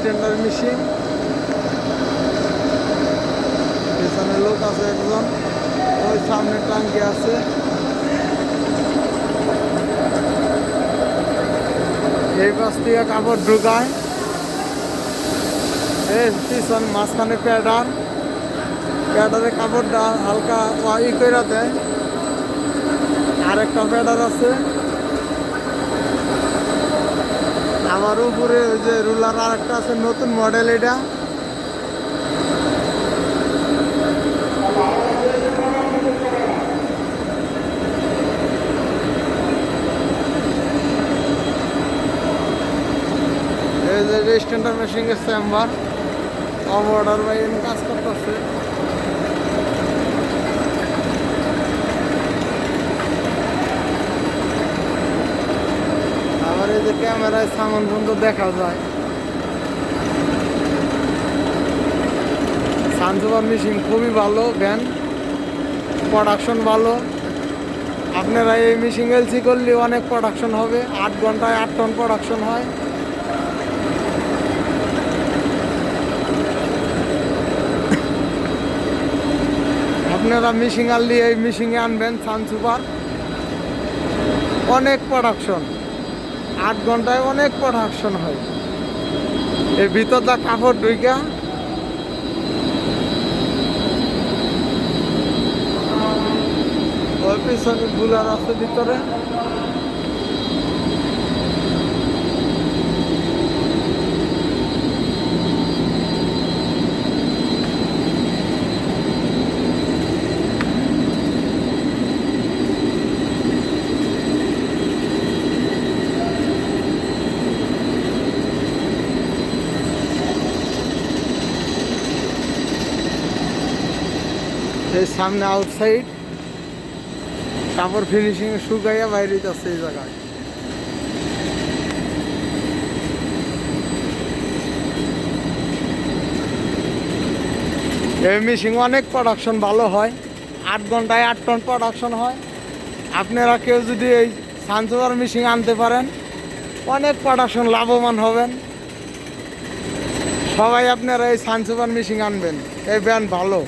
Standard machine. পেছনে লোক আছে একজন, ওই সামনে টাঙ্কি আছে। এই পাশ থেকে কাপড় ঢুকায়, এই পিছন মাঝখানে প্যাডারে কাপড়টা হালকা ই করে দেয়। আরেকটা প্যাডার আছে, আমার উপরে ওই যে রুলার আরেকটা আছে, নতুন মডেল এটা। এই যে স্ট্যান্ডার্ড মেশিনের চেম্বার, অর্ডার বাই কাজ করতেছে। আবার এই যে ক্যামেরায় সামান বন্ধ দেখা যায়। সানসুপার মেশিন খুবই ভালো ভ্যান, প্রোডাকশন ভালো। আপনারা এই মেশিন এলসি করলে অনেক প্রোডাকশন হবে, 8 ঘন্টায় 8 টন প্রোডাকশন হয়। আপনারা মেশিন আনলে এই মেশিনে আনবেন সানসুপার, অনেক প্রোডাকশন, 8 ঘন্টায় অনেক প্রোডাকশন হয়। এই ভিতরটা কাপড় ঢুইকা, ওই পিছনে গুলার আছে ভিতরে। এই সামনে আউটসাইড কাপড় ফিনিশিং শুকাইয়া বাইরে যাচ্ছে এই জায়গায়। এই মেশিন অনেক প্রোডাকশন ভালো হয়, 8 ঘন্টায় 8 টন প্রোডাকশন হয়। আপনারা কেউ যদি এই সানসুপার মেশিন আনতে পারেন, অনেক প্রোডাকশন লাভবান হবেন। সবাই আপনারা এই সানসুপার মেশিন আনবেন, এই ব্র্যান্ড ভালো।